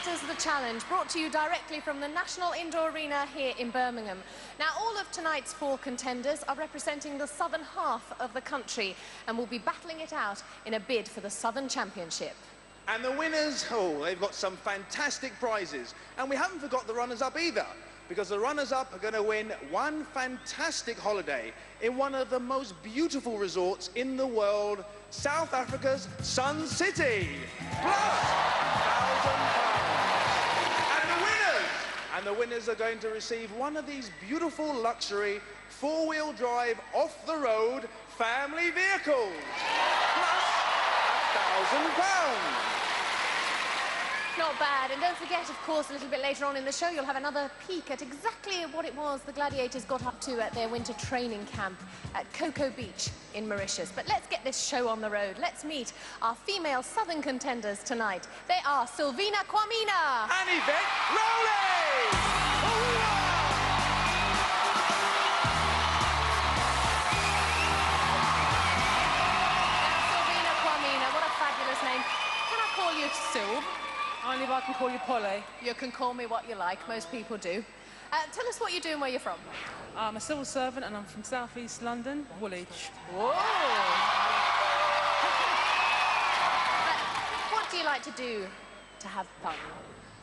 Gladiators The Challenge, brought to you directly from the National Indoor Arena here in Birmingham. Now, all of tonight's 4 contenders are representing the southern half of the country and will be battling it out in a bid for the Southern Championship. And the winners, oh, they've got some fantastic prizes. And we haven't forgot the runners-up either, because the runners-up are going to win one fantastic holiday in one of the most beautiful resorts in the world, South Africa's Sun City, plus £1,000. And the winners are going to receive one of these beautiful luxury 4-wheel drive off-the-road family vehicles, plus £1,000. Not bad. And don't forget, of course, a little bit later on in the show, you'll have another peek at exactly what it was the Gladiators got up to at their winter training camp at Cocoa Beach in Mauritius. But let's get this show on the road. Let's meet our female southern contenders tonight. They are Sylvina Quamina and Yvette Rowley. Now, Sylvina Quamina, what a fabulous name. Can I call you Syl? Only if I can call you Polly. You can call me what you like, most people do. Tell us what you do and where you're from. I'm a civil servant and I'm from South East London, Woolwich. Whoa! What do you like to do to have fun?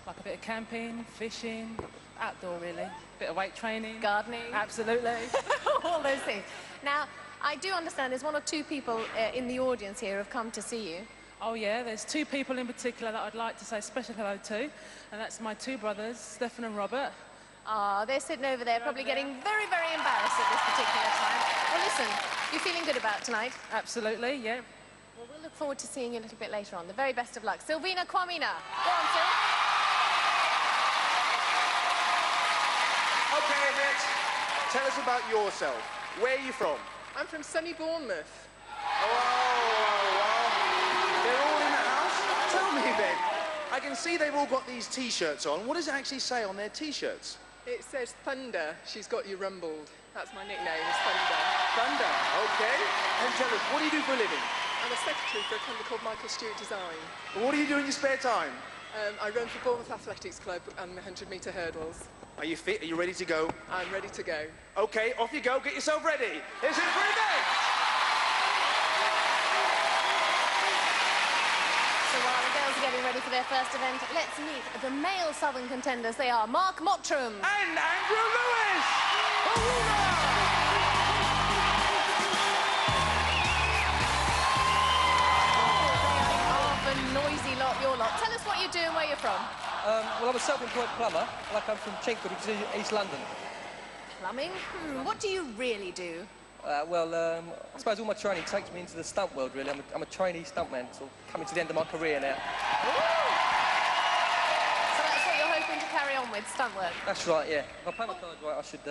Like a bit of camping, fishing, outdoor really. Bit of weight training. Gardening. Absolutely. All those things. Now, I do understand there's 1 or 2 people in the audience here who have come to see you. Oh yeah, there's 2 people in particular that I'd like to say a special hello to, and that's my 2 brothers, Stefan and Robert. Ah, they're sitting over there, probably getting very, very embarrassed at this particular time. Well, listen, you feeling good about tonight? Absolutely, yeah. Well, we'll look forward to seeing you a little bit later on. The very best of luck. Sylvina Quamina. Go on, Syl. Okay, Yvette, tell us about yourself. Where are you from? I'm from sunny Bournemouth. They're all in the house? Tell me then. I can see they've all got these T-shirts on. What does it actually say on their T-shirts? It says Thunder. She's got you rumbled. That's my nickname, is Thunder. Thunder, okay. And tell us, what do you do for a living? I'm a secretary for a company called Michael Stewart Design. Well, what do you do in your spare time? I run for Bournemouth Athletics Club and the 100-metre hurdles. Are you fit? Are you ready to go? I'm ready to go. Okay, off you go. Get yourself ready. Here's it for Yvette. So while the girls are getting ready for their first event, let's meet the male southern contenders. They are Mark Mottram and Andrew Lewis. Hoorah! A noisy lot, your lot. Tell us what you do and where you're from. Well, I'm a self-employed plumber. I come from Chingford, which is East London. Plumbing? What do you really do? I suppose all my training takes me into the stunt world, really. I'm a trainee stuntman, so coming to the end of my career now. Ooh. So that's what you're hoping to carry on with, stunt work? That's right, yeah. If I pay my cards right, I should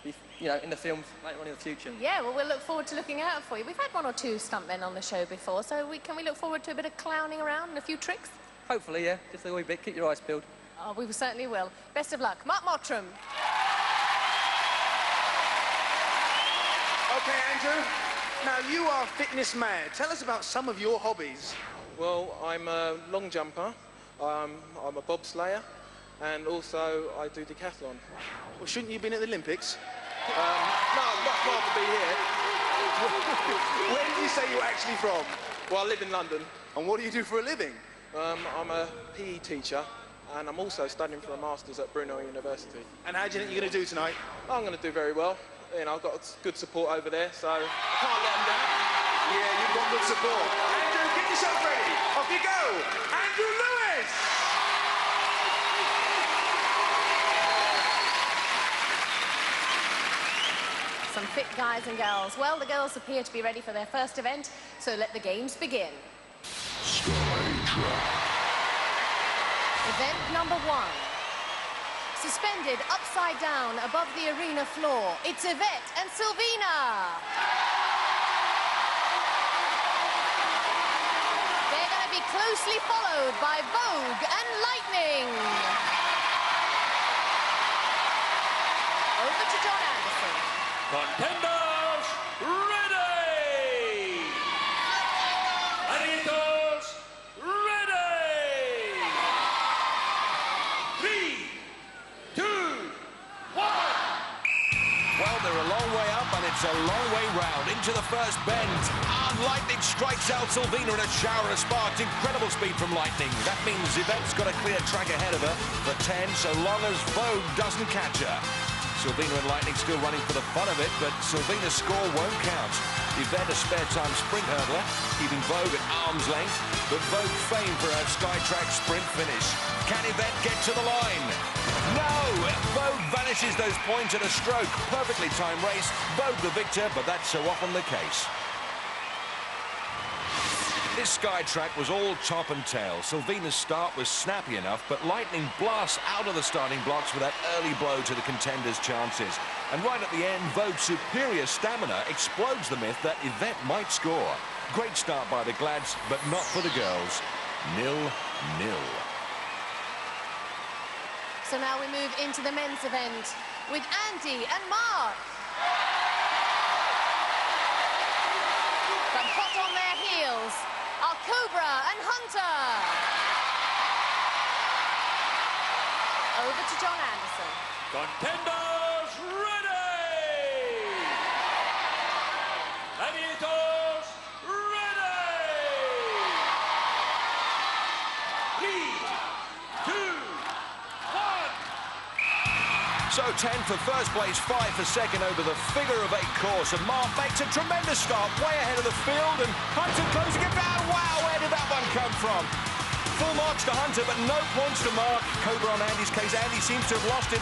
be, you know, in the films later on in the future. Yeah, well, we'll look forward to looking out for you. We've had 1 or 2 stuntmen on the show before, so can we look forward to a bit of clowning around and a few tricks? Hopefully, yeah. Just a wee bit. Keep your eyes peeled. Oh, we certainly will. Best of luck. Mark Mottram. Okay, Andrew. Now, you are fitness mad. Tell us about some of your hobbies. Well, I'm a long jumper, I'm a bobslayer, and also I do decathlon. Well, shouldn't you have been at the Olympics? No, I'd much rather be here. Where did you say you're actually from? Well, I live in London. And what do you do for a living? I'm a PE teacher, and I'm also studying for a Masters at Brunel University. And how do you think you're going to do tonight? I'm going to do very well. You know, I've got good support over there, so I can't let them down. Yeah, you've got good support. Andrew, get yourself ready. Off you go. Andrew Lewis! Some fit guys and girls. Well, the girls appear to be ready for their first event, so let the games begin. Event number 1. Suspended upside down above the arena floor, it's Yvette and Sylvina. They're going to be closely followed by Vogue and Lightning. Over to John Anderson. Contenders, ready! Gladiators, ready! it's a long way round into the first bend. And Lightning strikes out Sylvina in a shower of sparks. Incredible speed from Lightning. That means Yvette's got a clear track ahead of her for 10, so long as Vogue doesn't catch her. Sylvina and Lightning still running for the fun of it, but Sylvina's score won't count. Yvette, a spare-time sprint hurdler, keeping Vogue at arm's length, but Vogue famed for her Skytrack sprint finish. Can Yvette get to the line? No! Vogue vanishes those points at a stroke. Perfectly timed race. Vogue the victor, but that's so often the case. This Skytrack was all top and tail. Sylvina's start was snappy enough, but Lightning blasts out of the starting blocks with that early blow to the contenders' chances. And right at the end, Vogue's superior stamina explodes the myth that Yvette might score. Great start by the Glads, but not for the girls. 0-0. So now we move into the men's event with Andy and Mark. But hot on their heels are Cobra and Hunter. Over to John Anderson. Contenders ready! Gladiators ready! 3, 2, 1. So 10 for first place, 5 for second over the figure-of-8 course. And Mark makes a tremendous start, way ahead of the field, and Hunter closing it down. Wow, where did that one come from? Full marks to Hunter, but no points to Mark. Cobra on Andy's case. Andy seems to have lost it.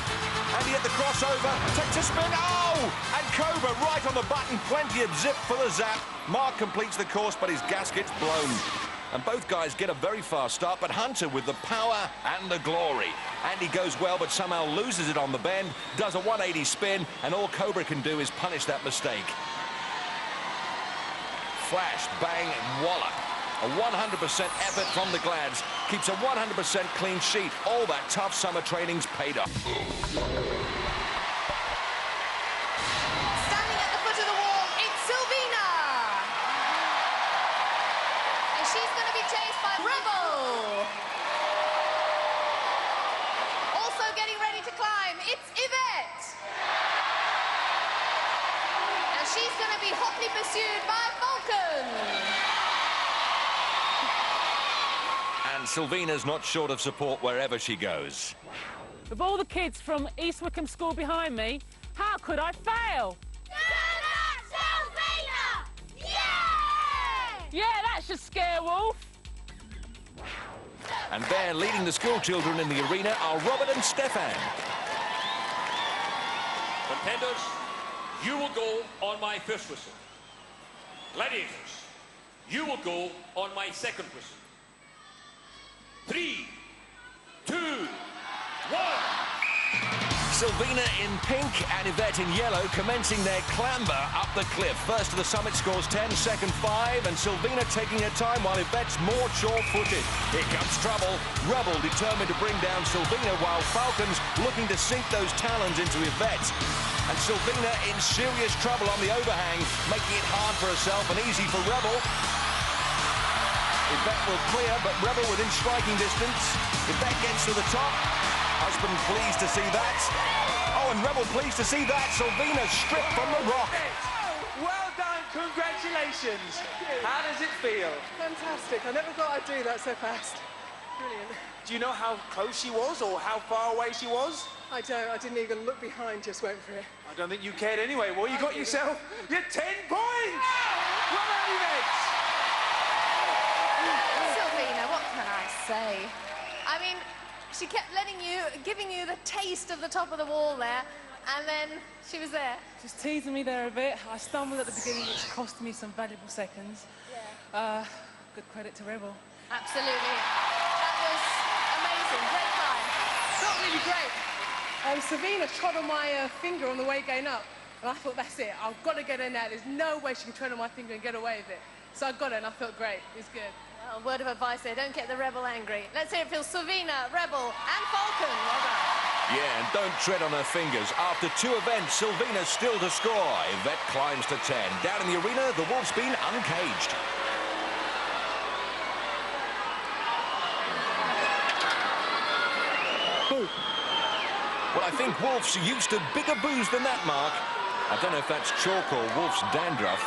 Andy at the crossover, takes a spin. Oh! And Cobra right on the button. Plenty of zip for the zap. Mark completes the course, but his gasket's blown. And both guys get a very fast start, but Hunter with the power and the glory. Andy goes well, but somehow loses it on the bend, does a 180 spin, and all Cobra can do is punish that mistake. Flash, bang, wallop. A 100% effort from the Glads. Keeps a 100% clean sheet. All that tough summer training's paid off. Standing at the foot of the wall, it's Sylvina. And she's going to be chased by Rebel. Also getting ready to climb, it's Yvette. And she's going to be hotly pursued by Falcon. And Sylvina's not short of support wherever she goes. With all the kids from East Wickham School behind me, how could I fail? Sylvina! Yeah! Yeah, that should scare Wolf. And there, leading the school children in the arena, are Robert and Stefan. Contenders, you will go on my first whistle. Gladiators, you will go on my second whistle. 3, 2, 1. Sylvina in pink and Yvette in yellow commencing their clamber up the cliff. First to the summit scores 10, second 5, and Sylvina taking her time while Yvette's more sure-footed. Here comes trouble. Rebel determined to bring down Sylvina while Falcon's looking to sink those talons into Yvette. And Sylvina in serious trouble on the overhang, making it hard for herself and easy for Rebel. Yvette will clear, but Rebel within striking distance. Yvette gets to the top. Husband pleased to see that. Oh, and Rebel pleased to see that. Sylvina stripped from the rock. Well done, congratulations. How does it feel? Fantastic. I never thought I'd do that so fast. Brilliant. Do you know how close she was or how far away she was? I don't. I didn't even look behind, just went for it. I don't think you cared anyway. Well, you got yourself your 10 points. Well done, Yvette. Sylvina, what can I say? I mean, she kept giving you the taste of the top of the wall there, and then she was there. Just teasing me there a bit. I stumbled at the beginning, which cost me some valuable seconds. Yeah. Good credit to Rebel. Absolutely. That was amazing. Great climb. Not really great. Sylvina trod on my finger on the way going up, and I thought, that's it. I've got to get her now. There's no way she can tread on my finger and get away with it. So I got her, and I felt great. It was good. Well, word of advice there, don't get the Rebel angry. Let's hear it for Sylvina, Rebel and Falcon. Well done. Yeah, and don't tread on her fingers. After 2 events, Sylvina's still to score. Yvette climbs to 10. Down in the arena, the Wolf's been uncaged. Well, I think Wolf's used to bigger booze than that, Mark. I don't know if that's chalk or wolf's dandruff.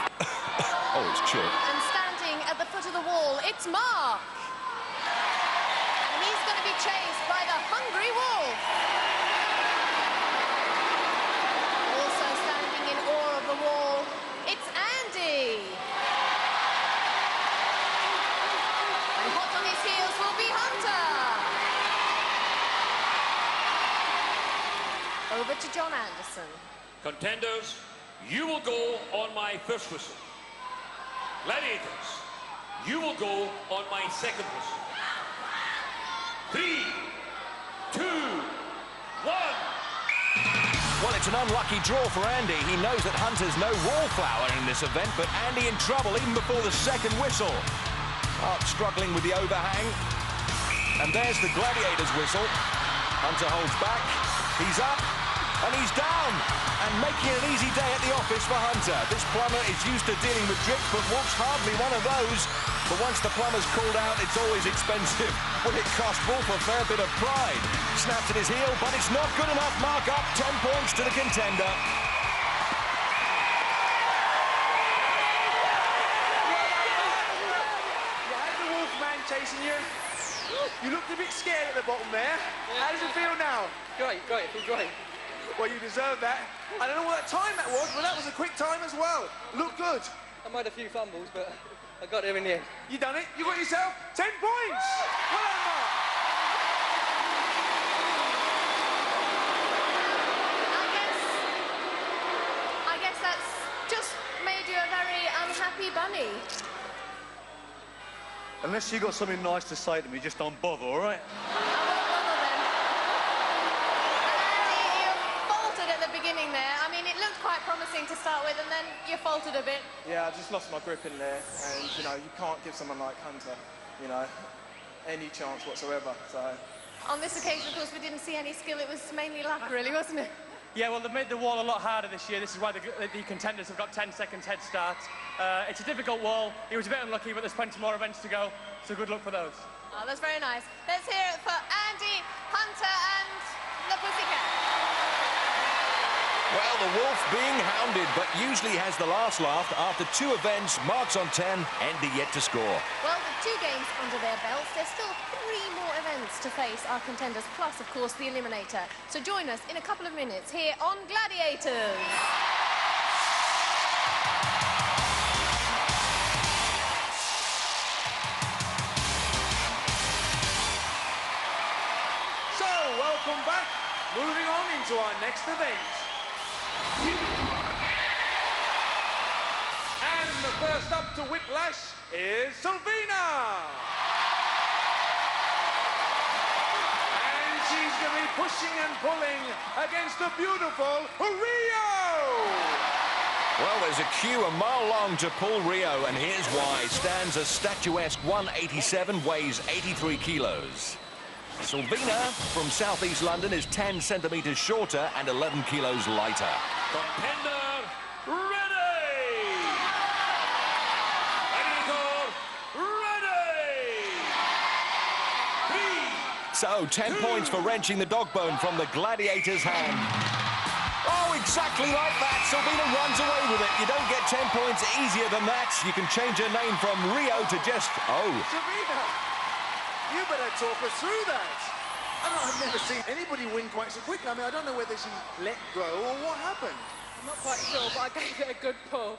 Oh, it's chalk. And standing at the foot of the wall, it's Mark. And he's going to be chased by the hungry wolf. Also standing in awe of the wall, it's Andy. And hot on his heels will be Hunter. Over to John Anderson. Contenders, you will go on my first whistle. Gladiators, you will go on my second whistle. 3, 2, 1. Well, it's an unlucky draw for Andy. He knows that Hunter's no wallflower in this event, but Andy in trouble even before the second whistle. Mark struggling with the overhang. And there's the Gladiators whistle. Hunter holds back. He's up. And he's down, and making it an easy day at the office for Hunter. This plumber is used to dealing with drips, but Wolf's hardly one of those. But once the plumber's called out, it's always expensive. Will it cost Wolf a fair bit of pride? Snaps at his heel, but it's not good enough. Mark up, 10 points to the contender. You had the wolf man chasing you. You looked a bit scared at the bottom there. How does it feel now? Great, great, it feels great. Well, you deserve that. I don't know what time that was, but that was a quick time as well. Looked good. I made a few fumbles, but I got there in the end. You done it. You got yourself 10 points. Well done, Mark. I guess that's just made you a very unhappy bunny. Unless you got something nice to say to me, just don't bother, all right? To start with, and then you faltered a bit. Yeah, I just lost my grip in there, and you know, you can't give someone like Hunter, you know, any chance whatsoever. So on this occasion, of course, we didn't see any skill. It was mainly luck, really, wasn't it? Yeah, well, they've made the wall a lot harder this year. This is why the contenders have got 10 seconds head start. It's a difficult wall. He was a bit unlucky, but there's plenty more events to go, so good luck for those. Oh, that's very nice. Let's hear it for Andy, Hunter, and the Pussycat. Well, the Wolf being hounded, but usually has the last laugh. After 2 events, Mark's on 10, Andy yet to score. Well, with 2 games under their belts, there's still 3 more events to face our contenders, plus, of course, the Eliminator. So join us in a couple of minutes here on Gladiators. So, welcome back. Moving on into our next event. And the first up to whiplash is Sylvina. And she's going to be pushing and pulling against the beautiful Rio. Well, there's a queue a mile long to pull Rio, and here's why. Stands a statuesque 187, weighs 83 kilos. Sylvina from southeast London is 10 centimetres shorter and 11 kilos lighter. Contender, ready! Gladiator, ready! 3, So, 10 points for wrenching the dog bone from the Gladiator's hand. Oh, exactly like that. Sylvina runs away with it. You don't get 10 points easier than that. You can change her name from Rio to just, oh. Sylvina, you better talk us through that. I've never seen anybody win quite so quickly. I mean, I don't know whether she let go or what happened. I'm not quite sure, but I gave it a good pull.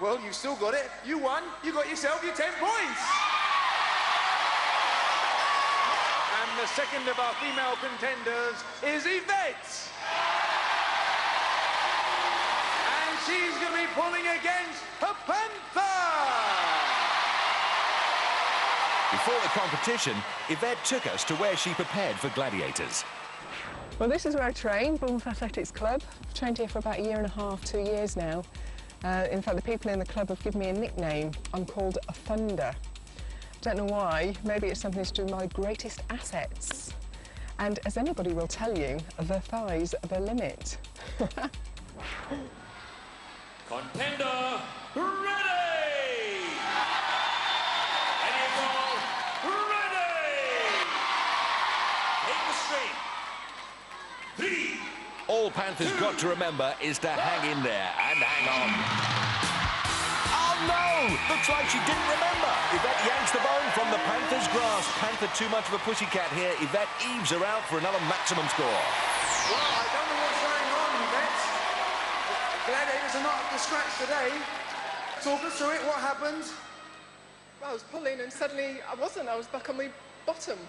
Well, you still got it. You won. You got yourself your 10 points. And the second of our female contenders is Yvette. And she's going to be pulling against a panther. Before the competition, Yvette took us to where she prepared for Gladiators. Well, this is where I train, Bournemouth Athletics Club. I've trained here for about 1.5 years, 2 years now. In fact, the people in the club have given me a nickname. I'm called a Thunder. Don't know why. Maybe it's something to do with my greatest assets. And as anybody will tell you, the thighs are the limit. contender, ready! all Panthers got to remember is to hang in there and hang on. Oh, no! Looks like she didn't remember. Yvette yanks the bone from the Panthers' grasp. Panther too much of a pussycat here. Yvette eaves her out for another maximum score. Well, I don't know what's going on, Yvette. The Gladiators are not up to scratch today. Talk us through it. What happened? Well, I was pulling and suddenly I wasn't. I was back on my bottom.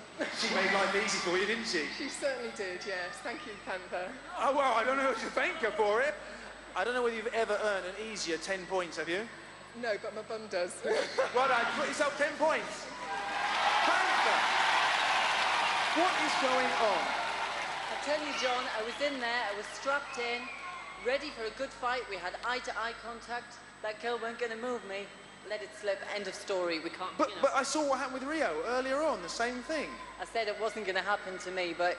She made life easy for you, didn't she? She certainly did, yes. Thank you, Panther. Oh, well, I don't know what to thank her for it. I don't know whether you've ever earned an easier 10 points, have you? No, but my bum does. Well done. Put yourself 10 points. Panther, what is going on? I tell you, John, I was in there, I was strapped in, ready for a good fight. We had eye-to-eye contact. That girl weren't going to move me. Let it slip. End of story. We can't, But I saw what happened with Rio earlier on, the same thing. I said it wasn't going to happen to me, but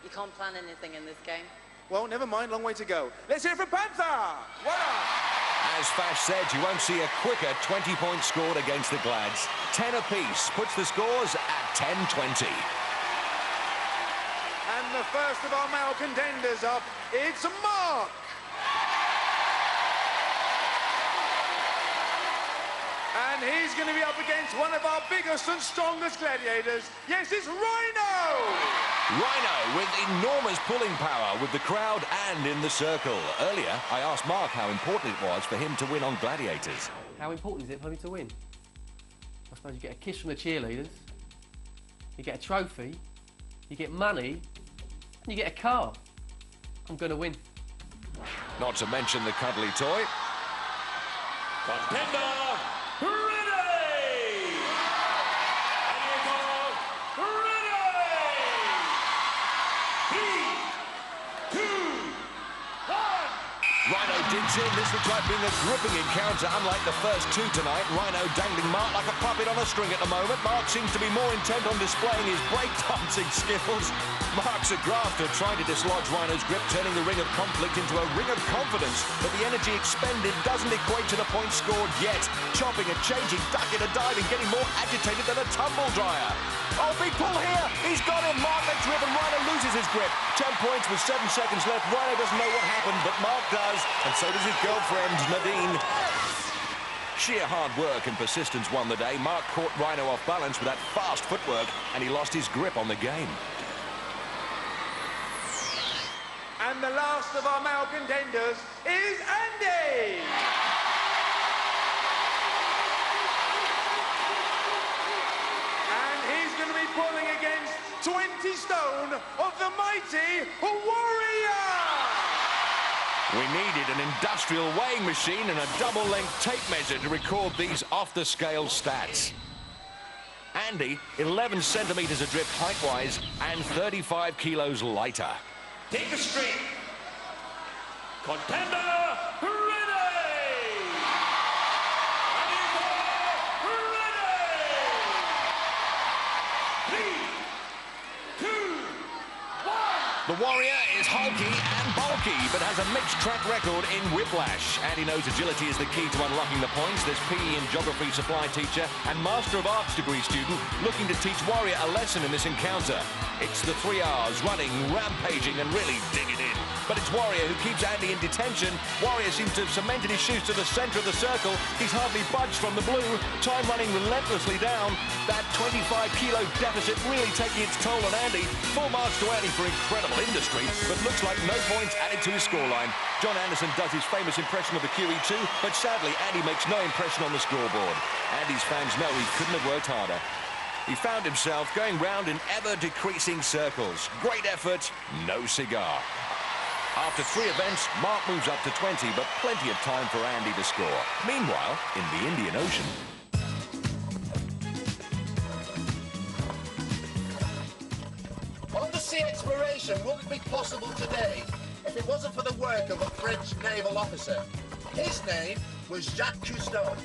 you can't plan anything in this game. Well, never mind. Long way to go. Let's hear it from Panther. Well done. As Fash said, you won't see a quicker 20 points scored against the Glads. 10 apiece puts the scores at 10-20. And the first of our male contenders up, it's Mark. And he's going to be up against one of our biggest and strongest gladiators. Yes, it's Rhino! Rhino with enormous pulling power with the crowd and in the circle. Earlier, I asked Mark how important it was for him to win on Gladiators. How important is it for me to win? I suppose you get a kiss from the cheerleaders, you get a trophy, you get money, and you get a car. I'm going to win. Not to mention the cuddly toy. Contender, ready! And you go, ready! 3, 2, 1. Rhino digs in. This looks like being a gripping encounter, unlike the first two tonight. Rhino dangling Mark like a puppet on a string at the moment. Mark seems to be more intent on displaying his breakdancing skills. Mark's a grafter, trying to dislodge Rhino's grip, turning the ring of conflict into a ring of confidence. But the energy expended doesn't equate to the points scored yet. Chopping and changing, ducking and diving, getting more agitated than a tumble dryer. Oh, big pull here. He's got him. Mark lets rip and Rhino loses his grip. 10 points with 7 seconds left. Rhino doesn't know what happened, but Mark does. And so does his girlfriend, Nadine. Sheer hard work and persistence won the day. Mark caught Rhino off balance with that fast footwork, and he lost his grip on the game. And the last of our male contenders is Andy. And he's going to be pulling against 20 stone of the mighty Warrior. We needed an industrial weighing machine and a double-length tape measure to record these off-the-scale stats. Andy, 11 centimetres adrift height-wise and 35 kilos lighter. Take a straight. Contender, ready! And you go, ready! 3, 2, 1. The Warrior is hulky and bulky, but has a mixed track record in whiplash. Andy knows agility is the key to unlocking the points. This PE and geography supply teacher and Master of Arts degree student looking to teach Warrior a lesson in this encounter. It's the 3 R's, running, rampaging, and really digging in. But it's Warrior who keeps Andy in detention. Warrior seems to have cemented his shoes to the centre of the circle. He's hardly budged from the blue. Time running relentlessly down. That 25-kilo deficit really taking its toll on Andy. Full marks to Andy for incredible industry, but looks like no points added to his scoreline. John Anderson does his famous impression of the QE2, but sadly, Andy makes no impression on the scoreboard. Andy's fans know he couldn't have worked harder. He found himself going round in ever-decreasing circles. Great effort, no cigar. After 3 events, Mark moves up to 20, but plenty of time for Andy to score. Meanwhile, in the Indian Ocean... Undersea exploration wouldn't be possible today if it wasn't for the work of a French naval officer. His name was Jacques Cousteau.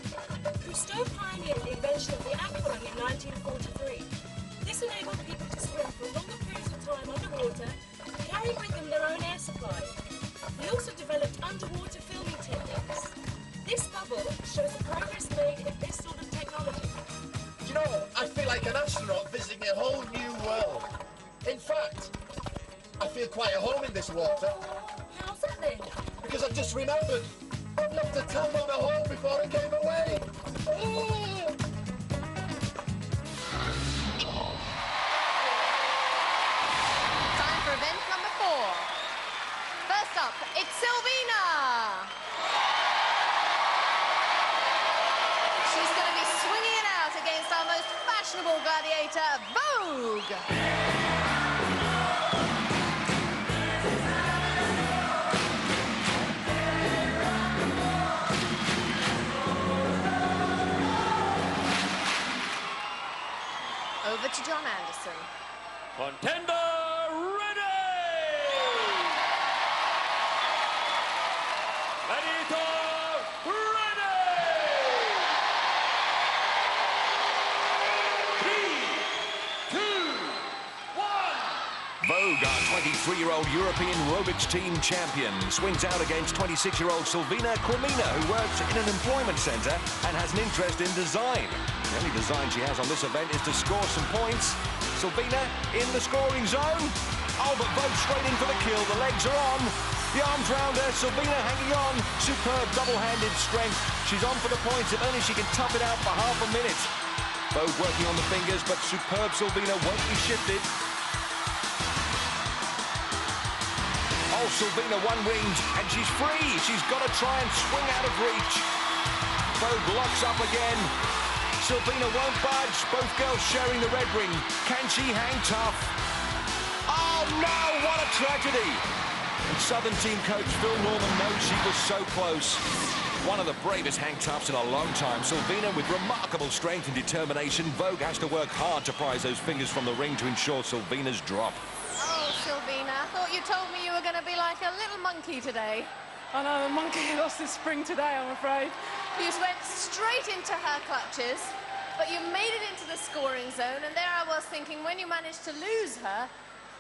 Cousteau pioneered the invention of the aqualung in 1943. This enabled people to swim for longer periods of time underwater, carrying with them their own air supply. He also developed underwater filming techniques. This bubble shows the progress made in this sort of technology. Do you know, I feel like an astronaut visiting a whole new world. In fact, I feel quite at home in this water. doing? Because I've just remembered. I've left a tongue on the hole before I came away. Oh! Time for event number 4. First up, it's Sylvina. She's going to be swinging it out against our most fashionable gladiator, Vogue. Over to John Anderson. Contender ready! Gladiator ready! 3, 2, 1. Vogue, our 23-year-old European aerobics team champion, swings out against 26-year-old Sylvina Quamina, who works in an employment centre and has an interest in design. The only design she has on this event is to score some points. Sylvina in the scoring zone. Oh, but Vogue straight in for the kill. The legs are on. The arms round her. Sylvina hanging on. Superb double-handed strength. She's on for the points if only she can tough it out for half a minute. Vogue working on the fingers, but superb Sylvina won't be shifted. Oh, Sylvina one-winged, and she's free. She's got to try and swing out of reach. Vogue locks up again. Sylvina won't budge. Both girls sharing the red ring. Can she hang tough? Oh, no, what a tragedy. And Southern team coach Phil Norman knows she was so close. One of the bravest hang toughs in a long time. Sylvina with remarkable strength and determination. Vogue has to work hard to prise those fingers from the ring to ensure Sylvina's drop. Oh, Sylvina, I thought you told me you were going to be like a little monkey today. I know, the monkey lost his spring today, I'm afraid. You went straight into her clutches, but you made it into the scoring zone, and there I was thinking, when you managed to lose her,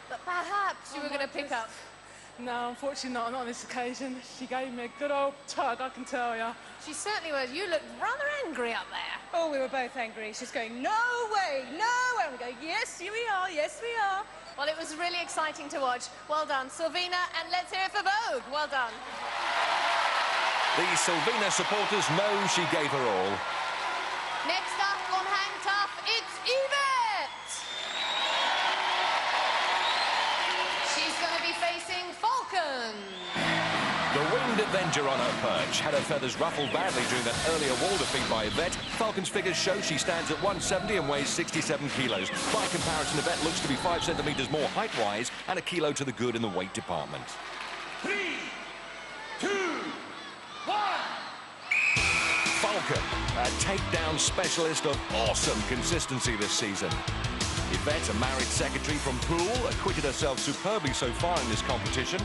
that perhaps you were going to pick up. No, unfortunately not on this occasion. She gave me a good old tug, I can tell you. She certainly was. You looked rather angry up there. Oh, we were both angry. She's going, no way, no way. And we go, yes, here we are, yes, we are. Well, it was really exciting to watch. Well done, Sylvina, and let's hear it for Vogue. Well done. The Sylvina supporters know she gave her all. Next up on Hang Tough, it's Yvette. She's going to be facing Falcon. The winged avenger on her perch had her feathers ruffled badly during that earlier wall defeat by Yvette. Falcon's figures show she stands at 170 and weighs 67 kilos. By comparison, Yvette looks to be 5 centimetres more height-wise and a kilo to the good in the weight department. 3, 2, 1. Falcon, a takedown specialist of awesome consistency this season. Yvette, a married secretary from Poole, acquitted herself superbly so far in this competition.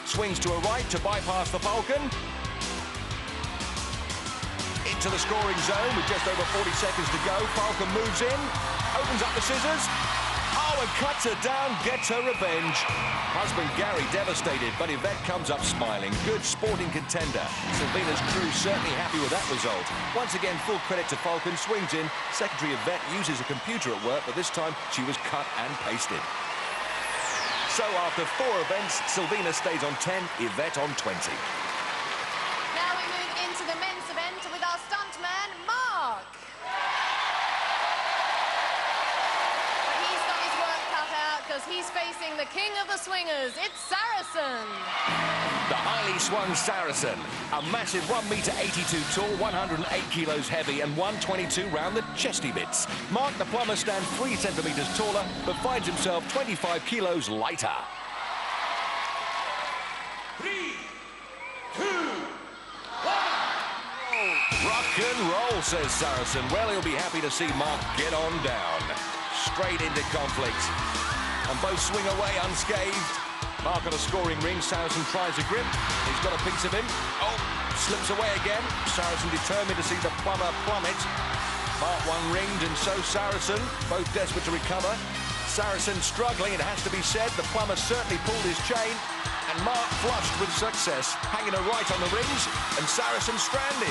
Swings to her right to bypass the Falcon. Into the scoring zone with just over 40 seconds to go. Falcon moves in, opens up the scissors. Oh, and cuts her down, gets her revenge. Husband Gary devastated, but Yvette comes up smiling. Good sporting contender. Sylvina's crew certainly happy with that result. Once again, full credit to Falcon. Swings in. Secretary Yvette uses a computer at work, but this time she was cut and pasted. So after 4 events, Sylvina stays on 10, Yvette on 20. Now we move into the men's event with our stuntman, Mark. But he's got his work cut out because he's facing the king of the swingers. It's Saracen. The highly swung Saracen, a massive 1-metre-82 tall, 108 kilos heavy and 122 round the chesty bits. Mark the Plumber stands 3 centimetres taller, but finds himself 25 kilos lighter. 3, 2, 1. Rock and roll, says Saracen. Well, he'll be happy to see Mark get on down. Straight into conflict. And both swing away unscathed. Mark on a scoring ring. Saracen tries a grip. He's got a piece of him. Oh, slips away again. Saracen determined to see the Plumber plummet. Mark one ringed and so Saracen, both desperate to recover. Saracen struggling, it has to be said. The Plumber certainly pulled his chain. And Mark flushed with success, hanging her right on the rings, and Saracen stranded.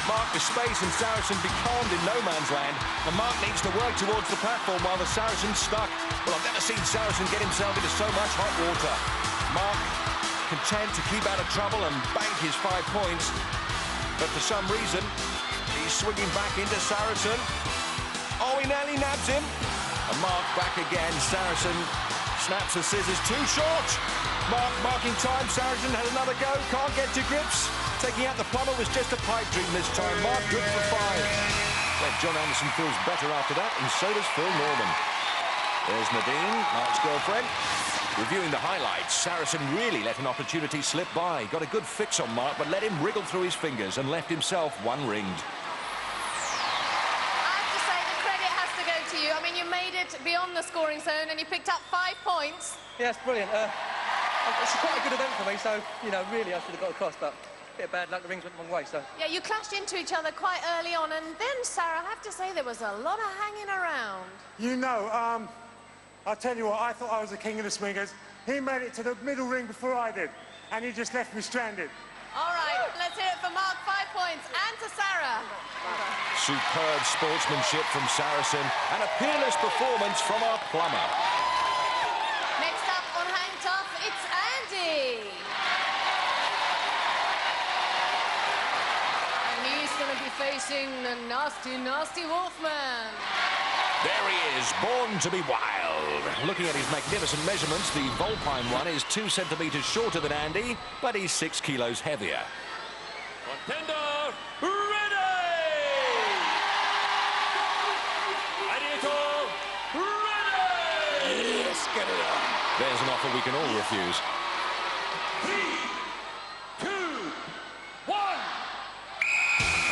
Mark with space and Saracen becalmed in no man's land, and Mark needs to work towards the platform while the Saracen's stuck. Well, I've never seen Saracen get himself into so much hot water. Mark content to keep out of trouble and bank his 5 points. But for some reason, he's swinging back into Saracen. Oh, he nearly nabs him. And Mark back again. Saracen snaps the scissors too short. Mark marking time. Saracen has another go. Can't get to grips. Taking out the Plumber was just a pipe dream this time. Mark good for 5. Well, John Anderson feels better after that, and so does Phil Norman. There's Nadine, Mark's girlfriend. Reviewing the highlights, Saracen really let an opportunity slip by. Got a good fix on Mark, but let him wriggle through his fingers and left himself one-ringed. I have to say, the credit has to go to you. I mean, you made it beyond the scoring zone and you picked up 5 points. Yeah, it's brilliant. It's quite a good event for me, so, you know, really I should have got across, but a bit of bad luck, the rings went the wrong way, so... Yeah, you clashed into each other quite early on, and then, Sarah, I have to say, there was a lot of hanging around. You know, I'll tell you what, I thought I was the king of the swingers. He made it to the middle ring before I did, and he just left me stranded. All right, let's hear it for Mark, 5 points, and to Sarah. Superb sportsmanship from Saracen, and a peerless performance from our Plumber. Next up on Hang Tough, it's Andy. And he's going to be facing the nasty, nasty Wolfman. There he is, born to be wild. Looking at his magnificent measurements, the Vulpine one is 2 centimetres shorter than Andy, but he's 6 kilos heavier. Contender, ready! Gladiator, ready! Yes, get it on. There's an offer we can all refuse. 3, 2, 1.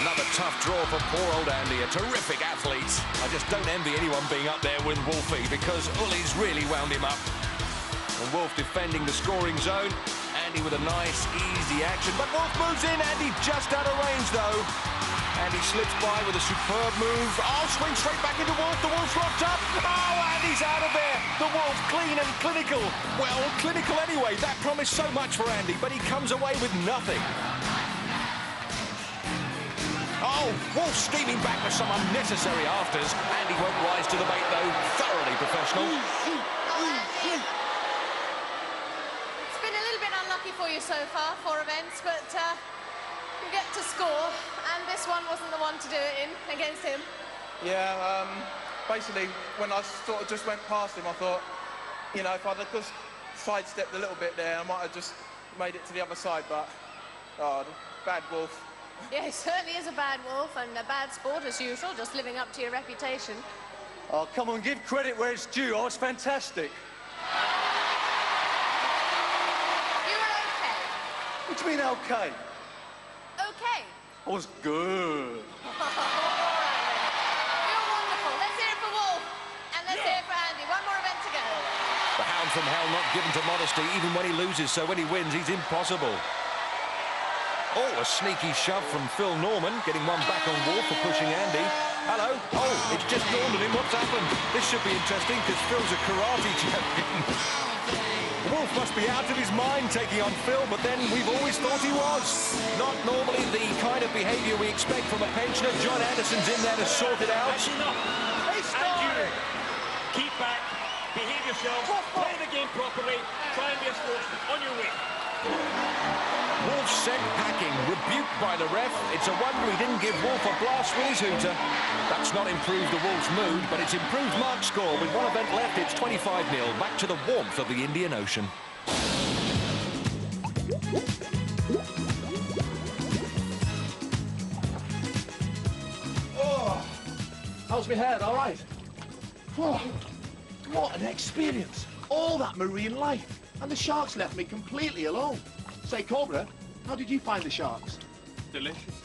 Another tough draw for poor old Andy, a terrific athlete. I just don't envy anyone being up there with Wolfie because Ullie's really wound him up. And Wolf defending the scoring zone. Andy with a nice, easy action. But Wolf moves in. Andy just out of range, though. Andy slips by with a superb move. Oh, swing straight back into Wolf. The Wolf's locked up. Oh, Andy's out of there. The Wolf clean and clinical. Well, clinical anyway. That promised so much for Andy, but he comes away with nothing. Oh, Wolf scheming back with some unnecessary afters. Andy won't rise to the bait, though. Thoroughly professional. It's been a little bit unlucky for you so far, 4 events, but you get to score, and this one wasn't the one to do it in against him. Yeah, basically, when I sort of just went past him, I thought, you know, if I'd have just sidestepped a little bit there, I might have just made it to the other side, but, oh, bad Wolf. Yeah, he certainly is a bad Wolf and a bad sport as usual, just living up to your reputation. Oh, come on, give credit where it's due. I was fantastic. You were okay. What do you mean, okay? Okay. I was good. You're wonderful. Let's hear it for Wolf. And let's hear it for Andy. One more event to go. The hound from hell not given to modesty, even when he loses, so when he wins, he's impossible. Oh, a sneaky shove from Phil Norman, getting one back on Wolf for pushing Andy. Hello. Oh, it's just dawned on him what's happened. This should be interesting, because Phil's a karate champion. Wolf must be out of his mind taking on Phil, but then we've always thought he was. Not normally the kind of behaviour we expect from a pensioner. John Anderson's in there to sort it out. That's enough. And you, keep back, behave yourself, play the game properly, try and be a sportsman. On your way. Wolf sent packing, rebuked by the ref. It's a wonder he didn't give Wolf a blast with his hooter. That's not improved the Wolf's mood, but it's improved Mark's score. With one event left, it's 25-0, back to the warmth of the Indian Ocean. Oh, how's my head? All right? Oh, what an experience. All that marine life. And the sharks left me completely alone. Say, Cobra, how did you find the sharks? Delicious.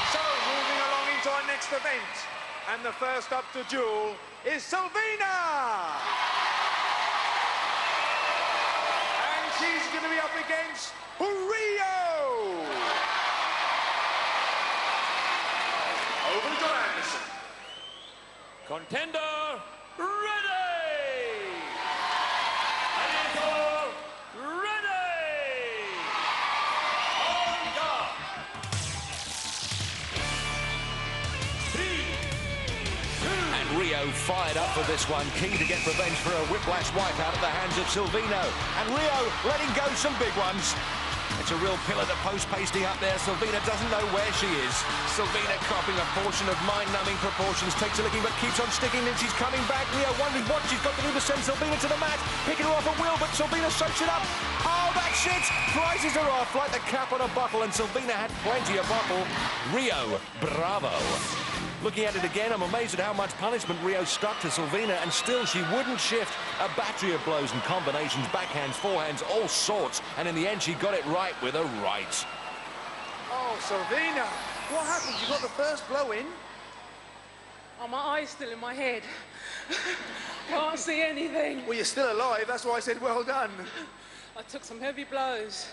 So, moving along into our next event. And the first up to Duel is Sylvina! And she's going to be up against Rio! Over to John Anderson. Contender, ready! Gladiator, ready! On guard! 3, 2... And Rio Rio fired up for this one, keen to get revenge for a whiplash wipeout at the hands of Sylvina. And Rio letting go some big ones. It's a real pillar-to-post pasty up there. Sylvina doesn't know where she is. Sylvina copping a portion of mind-numbing proportions, takes a licking but keeps on sticking, and she's coming back. Rio wondering what she's got to do to send Sylvina to the mat. Picking her off at will, but Sylvina soaks it up. Oh, that's it! Prizes her off like the cap on a bottle, and Sylvina had plenty of bottle. Rio, bravo. Looking at it again, I'm amazed at how much punishment Rio stuck to Sylvina, and still she wouldn't shift. A battery of blows and combinations, backhands, forehands, all sorts, and in the end she got it right with a right. Oh, Sylvina, what happened? You got the first blow in? Oh, my eye's still in my head. Can't see anything. Well, you're still alive, that's why I said well done. I took some heavy blows.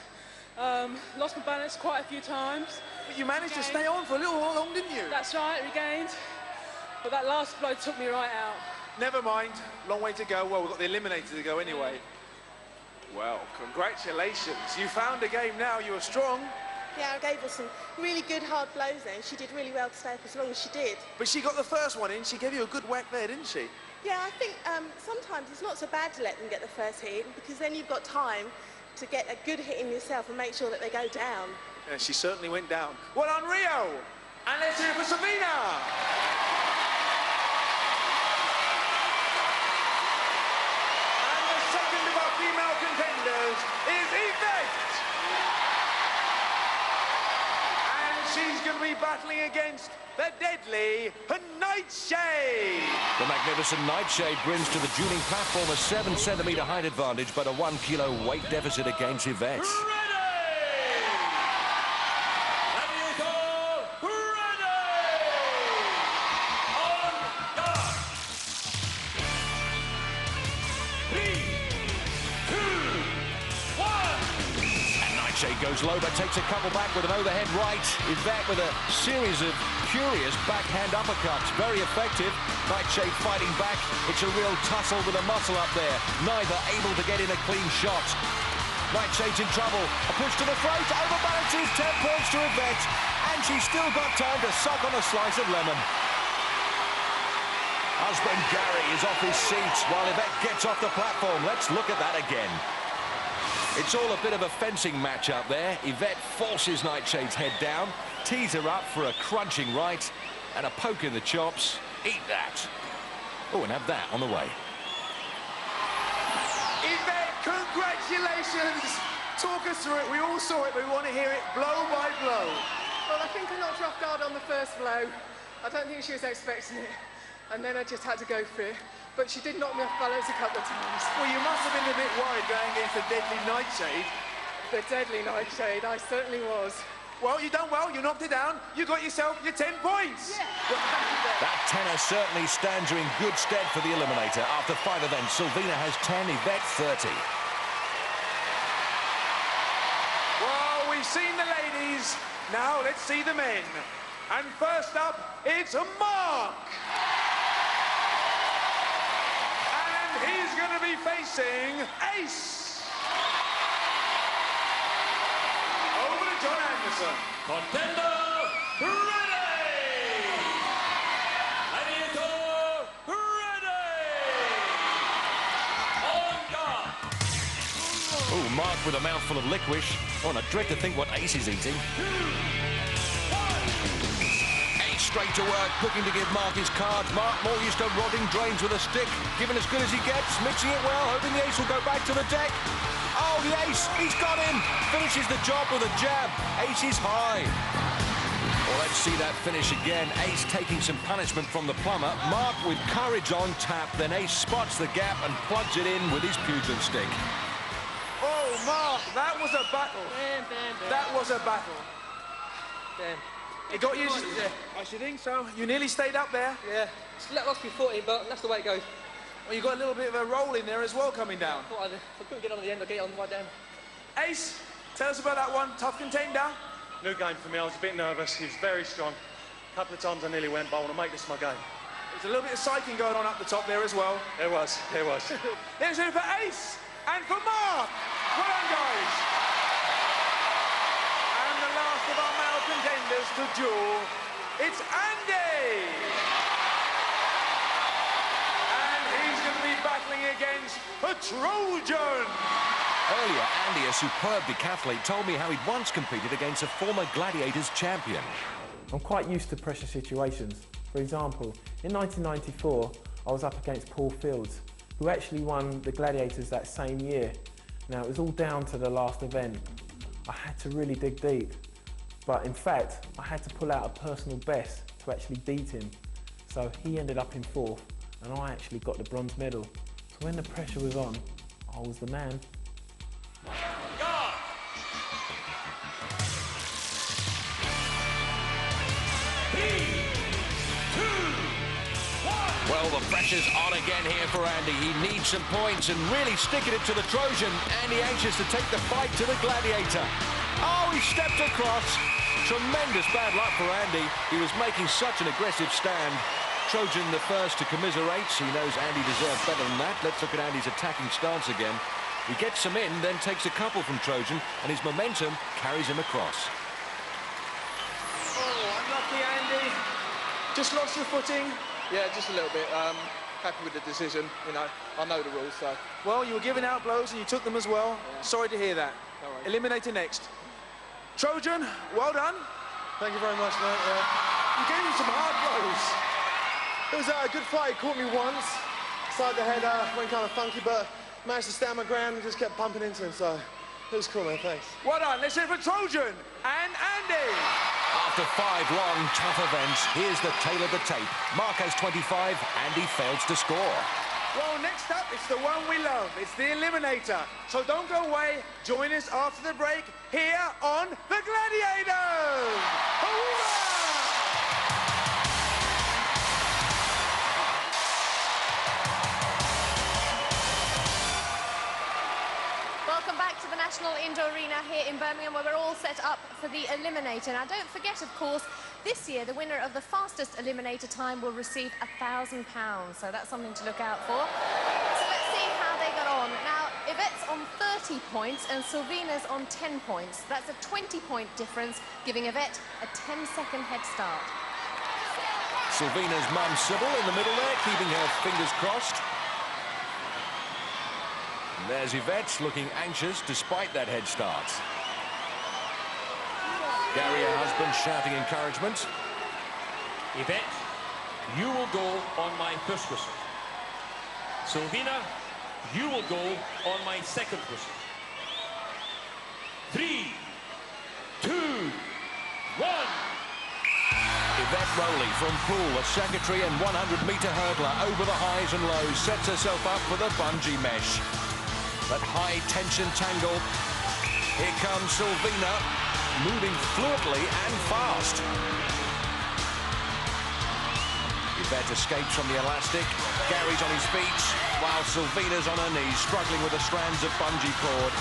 Lost my balance quite a few times. But you managed to stay on for a little while long, didn't you? That's right, regained. But that last blow took me right out. Never mind, long way to go. Well, we've got the eliminator to go anyway. Well, congratulations. You found a game now, you were strong. Yeah, I gave her some really good hard blows there, and she did really well to stay up as long as she did. But she got the first one in, she gave you a good whack there, didn't she? Yeah, I think sometimes it's not so bad to let them get the first hit, because then you've got time to get a good hit in yourself and make sure that they go down. Yeah, she certainly went down. Well done, Rio! And let's hear it for Sylvina! And the second of our female contenders is Yvette! And she's going to be battling against the deadly Nightshade. The magnificent Nightshade brings to the dueling platform a 7-centimetre height advantage, but a 1 kilo weight deficit against Yvette. Goes low, but takes a couple back with an overhead right. Yvette with a series of curious backhand uppercuts. Very effective. Nightshade fighting back. It's a real tussle with a muscle up there. Neither able to get in a clean shot. Nightshade's in trouble. A push to the throat. Overbalances. 10 points to Yvette. And she's still got time to suck on a slice of lemon. Husband Gary is off his seat while Yvette gets off the platform. Let's look at that again. It's all a bit of a fencing match up there. Yvette forces Nightshade's head down, tees her up for a crunching right, and a poke in the chops. Eat that. Oh, and have that on the way. Yvette, congratulations! Talk us through it. We all saw it, but we want to hear it blow by blow. Well, I think I knocked her off guard on the first blow. I don't think she was expecting it. And then I just had to go for it. But she did knock me off balance a couple of times. Well, you must have been a bit worried going against the deadly Nightshade. The deadly Nightshade, I certainly was. Well, you done well, you knocked it down, you got yourself your 10 points. Yeah. That tenor certainly stands her in good stead for the eliminator. After 5 events, Sylvina has 10, Yvette 30. Well, we've seen the ladies, now let's see the men. And first up, it's Mark. He's going to be facing Ace. Over to John Anderson. Contender ready! Gladiator ready! On guard! Oh, Mark with a mouthful of licorice. Oh, and I dread to think what Ace is eating. Straight to work, looking to give Mark his cards. Mark more used to rodding drains with a stick, giving as good as he gets, mixing it well, hoping the Ace will go back to the deck. Oh, the Ace, he's got him! Finishes the job with a jab. Ace is high. Well, let's see that finish again. Ace taking some punishment from the Plumber. Mark with courage on tap, then Ace spots the gap and plugs it in with his pugilant stick. Oh, Mark, that was a battle. That was a battle. It got you? I should think so. You nearly stayed up there. Yeah, lost me footing, but that's the way it goes. Well, you got a little bit of a roll in there as well coming down. I couldn't get on at the end, I'll get on the way down. Ace, tell us about that one. Tough contender. New game for me, I was a bit nervous. He was very strong. A couple of times I nearly went, but I want to make this my game. There's a little bit of psyching going on up the top there as well. There was. Let's do it for Ace and for Mark. Well done, guys. And the last of our male contenders to duel, it's Andy. battling against a Trojan. Earlier, Andy, a superb decathlete, told me how he'd once competed against a former Gladiators champion. I'm quite used to pressure situations. For example, in 1994, I was up against Paul Fields, who actually won the Gladiators that same year. Now, it was all down to the last event. I had to really dig deep. But in fact, I had to pull out a personal best to actually beat him. So he ended up in 4th, and I actually got the bronze medal. So when the pressure was on, I was the man. Well, the pressure's on again here for Andy. He needs some points and really sticking it to the Trojan. Andy anxious to take the fight to the Gladiator. Oh, he stepped across. Tremendous bad luck for Andy. He was making such an aggressive stand. Trojan the first to commiserate. He knows Andy deserved better than that. Let's look at Andy's attacking stance again. He gets some in, then takes a couple from Trojan, and his momentum carries him across. Oh, unlucky, Andy. Just lost your footing. Yeah, just a little bit. Happy with the decision, you know. I know the rules, so... Well, you were giving out blows and you took them as well. Yeah. Sorry to hear that. No worries. Eliminator next. Trojan, well done. Thank you very much, mate. You gave him some hard blows. It was a good fight. He caught me once. Side the head went kind of funky, but managed to stand my ground and just kept bumping into him, so it was cool, man. Thanks. Well done. Let's hear it for Trojan and Andy. After 5 long, tough events, here's the tale of the tape. Mark has 25, Andy fails to score. Well, next up, it's the one we love. It's the Eliminator. So don't go away. Join us after the break here on The Gladiators. Hurrah! Welcome back to the National Indoor Arena here in Birmingham, where we're all set up for the Eliminator. Now, don't forget, of course, this year the winner of the fastest Eliminator time will receive £1,000. So that's something to look out for. So let's see how they got on. Now, Yvette's on 30 points and Sylvina's on 10 points. That's a 20-point difference, giving Yvette a 10-second head start. Sylvina's mum, Sybil, in the middle there, keeping her fingers crossed. And there's Yvette, looking anxious despite that head start. Gary, her husband, shouting encouragement. Yvette, you will go on my first whistle. Sylvina, you will go on my second whistle. 3, 2, 1. Yvette Rowley from Poole, a secretary and 100-metre hurdler, over the highs and lows, sets herself up for the bungee mesh. That high-tension tangle. Here comes Sylvina, moving fluently and fast. Yvette escapes from the elastic. Gary's on his feet, while Sylvina's on her knees, struggling with the strands of bungee cord.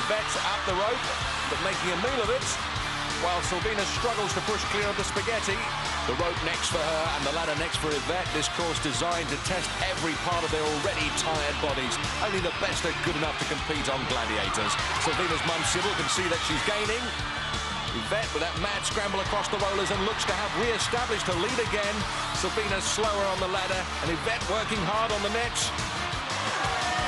Yvette's up the rope, but making a meal of it, while Sylvina struggles to push clear of the spaghetti. The rope next for her and the ladder next for Yvette. This course designed to test every part of their already tired bodies. Only the best are good enough to compete on Gladiators. Sylvina's mum, Sybil, can see that she's gaining. Yvette with that mad scramble across the rollers and looks to have re-established her lead again. Sylvina's slower on the ladder and Yvette working hard on the nets.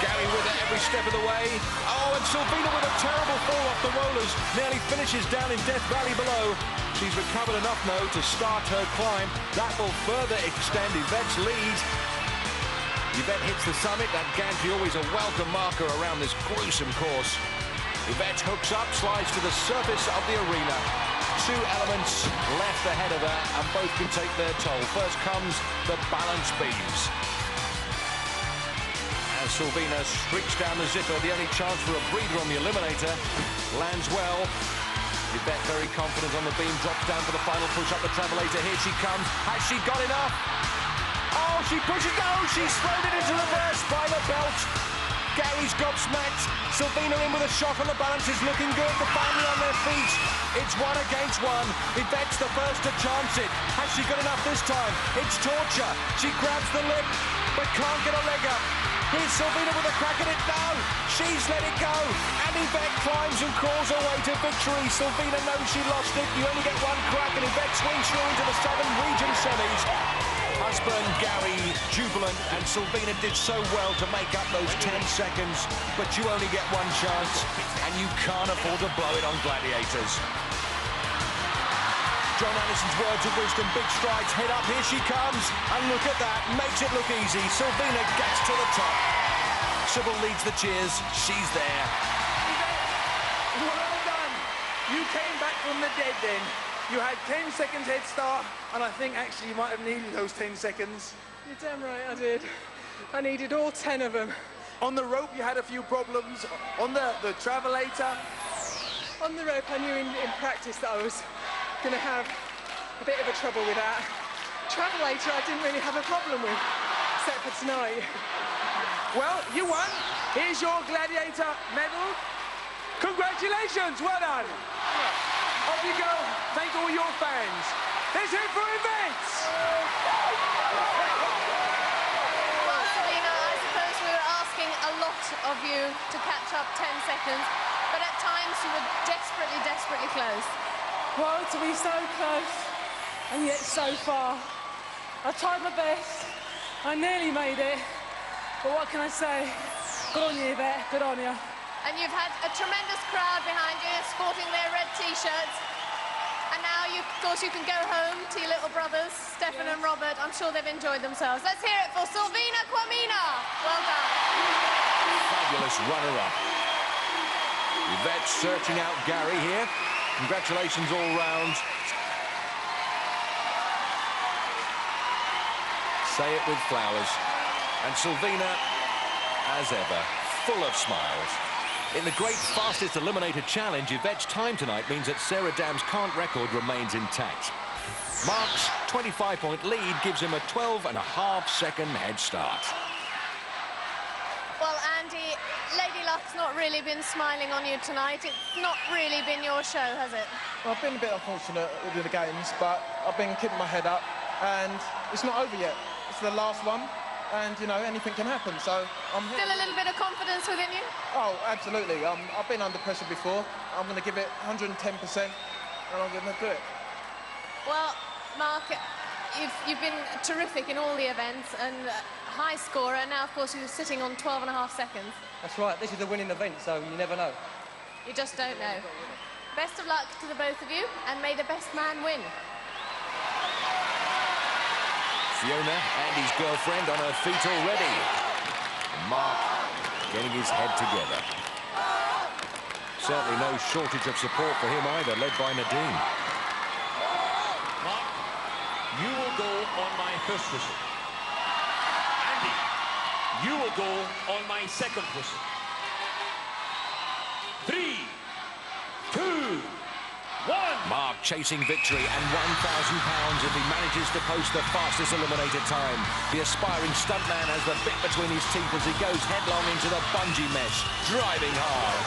Gary with her every step of the way. Oh, and Sylvina with a terrible fall off the rollers. Nearly finishes down in Death Valley below. She's recovered enough now to start her climb. That will further extend Yvette's lead. Yvette hits the summit. That gantry always a welcome marker around this gruesome course. Yvette hooks up, slides to the surface of the arena. 2 elements left ahead of her, and both can take their toll. First comes the balance beams. As Sylvina streaks down the zipper, the only chance for a breather on the Eliminator. Lands well. Yvette very confident on the beam, drops down for the final push up the travelator. Here she comes. Has she got enough? Oh, she pushes. Oh, she's thrown it into reverse by the belt. Gary's gobsmacked. Sylvina in with a shot on the balance is looking good. The family on their feet. It's 1 against 1. Yvette's the first to chance it. Has she got enough this time? It's torture. She grabs the lip, but can't get a leg up. Here's Sylvina with a crack at it. No, she's let it go. And Yvette climbs and crawls her way to victory. Sylvina knows she lost it. You only get 1 crack, and Yvette swings through into the Southern Region semis. Husband, Gary, jubilant, and Sylvina did so well to make up those 10 seconds, but you only get one chance, and you can't afford to blow it on Gladiators. John Anderson's words of wisdom, big strides, head up, here she comes, and look at that, makes it look easy. Sylvina gets to the top. Sybil leads the cheers, she's there. Well done. You came back from the dead then. You had 10 seconds head start, and I think actually you might have needed those 10 seconds. You're damn right I did. I needed all 10 of them. On the rope you had a few problems. On the travelator. On the rope I knew in practice that I was going to have a bit of a trouble with that. Travelator I didn't really have a problem with, except for tonight. Well, you won. Here's your Gladiator medal. Congratulations, well done. Off you go. Thank all your fans. Let's hear it for Yvette. Well, Sylvina, I suppose we were asking a lot of you to catch up 10 seconds, but at times you were desperately, desperately close. Well, to be so close and yet so far. I tried my best. I nearly made it. But what can I say? Good on you, Yvette. Good on you. And you've had a tremendous crowd behind you, sporting their red T-shirts. And now, of course, you can go home to your little brothers, Stefan and Robert. I'm sure they've enjoyed themselves. Let's hear it for Sylvina Quamina. Well done. Fabulous runner-up. Yvette searching out Gary here. Congratulations all round. Say it with flowers. And Sylvina, as ever, full of smiles. In the great fastest eliminator challenge, Yvette's time tonight means that Sarah Dam's current record remains intact. Mark's 25-point lead gives him a 12.5-second head start. Well, Andy, Lady Luck's not really been smiling on you tonight. It's not really been your show, has it? Well, I've been a bit unfortunate with the games, but I've been keeping my head up, and it's not over yet. It's the last one. And, you know, anything can happen, so I'm here. Still a little bit of confidence within you? Oh, absolutely. I've been under pressure before. I'm going to give it 110%, and I'm going to do it. Well, Mark, you've been terrific in all the events, and high scorer, and now, of course, you're sitting on 12.5 seconds. That's right. This is a winning event, so you never know. You just don't know. Best of luck to the both of you, and may the best man win. Fiona, Andy's girlfriend, on her feet already. And Mark getting his head together. Certainly no shortage of support for him either, led by Nadine. Mark, you will go on my first whistle. Andy, you will go on my second whistle. 3, 2, 1. Mark chasing victory and £1,000 if he manages to post the fastest eliminator time. The aspiring stuntman has the bit between his teeth as he goes headlong into the bungee mesh, driving hard.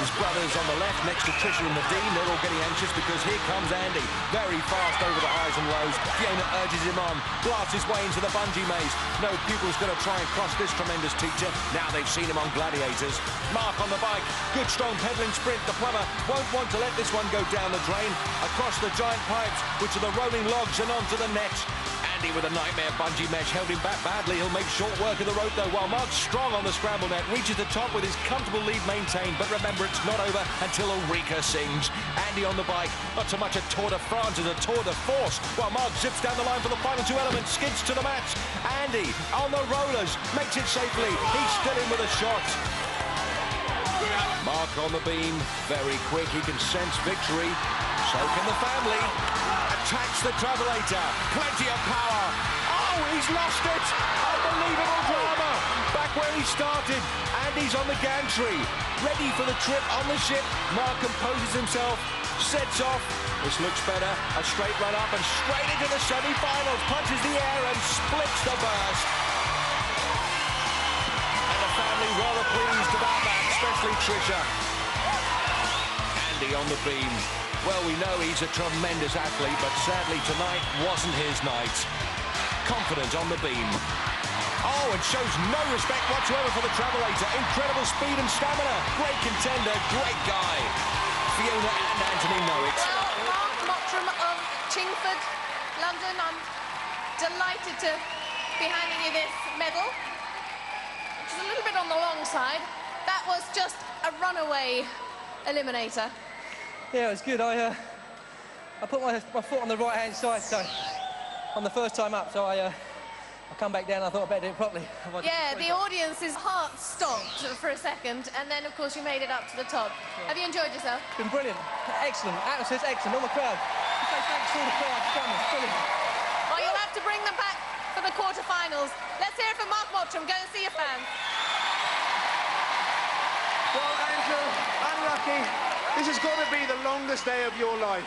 His brothers on the left next to Trisha and Nadine, they're all getting anxious because here comes Andy, very fast over the highs and lows. Fiona urges him on, blasts his way into the bungee maze. No pupil's going to try and cross this tremendous teacher. Now they've seen him on Gladiators. Mark on the bike, good strong pedaling sprint. The plumber won't want to let this one go down the drain. Across the giant pipes, which are the rolling logs, and onto the net. Andy with a nightmare bungee mesh held him back badly. He'll make short work of the rope though, while Mark's strong on the scramble net, reaches the top with his comfortable lead maintained. But remember, it's not over until Ulrika sings. Andy on the bike, not so much a Tour de France as a Tour de Force, while Mark zips down the line for the final two elements, skids to the mats. Andy on the rollers, makes it safely. He's still in with a shot. Mark on the beam, very quick, he can sense victory. So can the family. Attacks the travelator, plenty of power. Oh, he's lost it. Unbelievable drama. Back where he started. Andy's on the gantry, ready for the trip on the ship. Mark composes himself, sets off. This looks better. A straight run up and straight into the semi-finals. Punches the air and splits the burst. And the family rather pleased about that, especially Trisha. Andy on the beam. Well, we know he's a tremendous athlete, but sadly tonight wasn't his night. Confident on the beam. Oh, and shows no respect whatsoever for the travelator. Incredible speed and stamina. Great contender, great guy. Fiona and Anthony know it. Well, Mark Mottram of Chingford, London, I'm delighted to be handing you this medal, which is a little bit on the long side. That was just a runaway eliminator. Yeah, it was good. I put my foot on the right-hand side, so on the first time up, so I come back down. I thought I'd better do it properly. Yeah, the audience's heart stopped for a second, and then, of course, you made it up to the top. Yeah. Have you enjoyed yourself? It's been brilliant. Excellent. Atmosphere's excellent. All the crowd. So thanks to all the crowd. It's brilliant. Well, you'll have to bring them back for the quarter-finals. Let's hear it from Mark Mottram. Go and see your fans. Well, Andrew, unlucky. This has got to be the longest day of your life.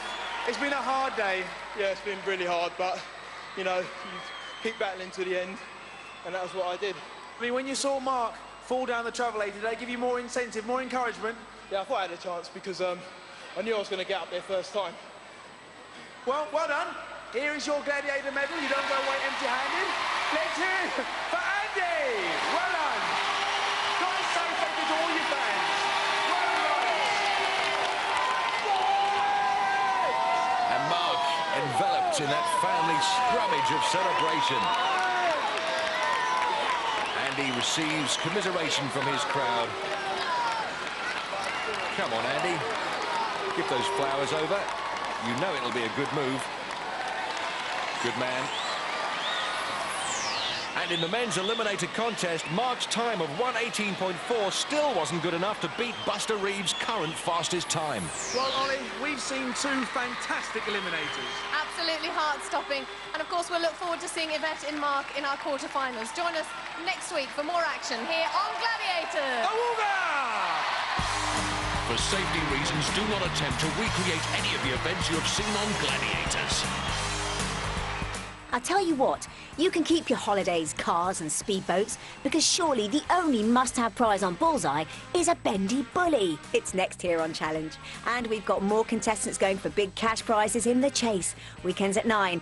It's been a hard day. Yeah, it's been really hard, but, you know, you keep battling to the end, and that was what I did. I mean, when you saw Mark fall down the travel aid, did they give you more incentive, more encouragement? Yeah, I thought I had a chance because I knew I was going to get up there first time. Well, well done. Here is your Gladiator medal. You don't go away empty-handed. Let's hear it for Andy. Well done. Guys, say thank you to all your fans. Well done. And Mark enveloped in that family scrummage of celebration. And he receives commiseration from his crowd. Come on, Andy. Give those flowers over. You know it'll be a good move. Good man. And in the men's eliminator contest, Mark's time of 1:18.4 still wasn't good enough to beat Buster Reeves' current fastest time. Well, Ollie, we've seen two fantastic eliminators. Absolutely heart-stopping. And, of course, we'll look forward to seeing Yvette and Mark in our quarter-finals. Join us next week for more action here on Gladiators. For safety reasons, do not attempt to recreate any of the events you have seen on Gladiators. I'll tell you what, you can keep your holidays, cars and speedboats, because surely the only must-have prize on Bullseye is a bendy bully. It's next here on Challenge. And we've got more contestants going for big cash prizes in the chase. Weekends at 9.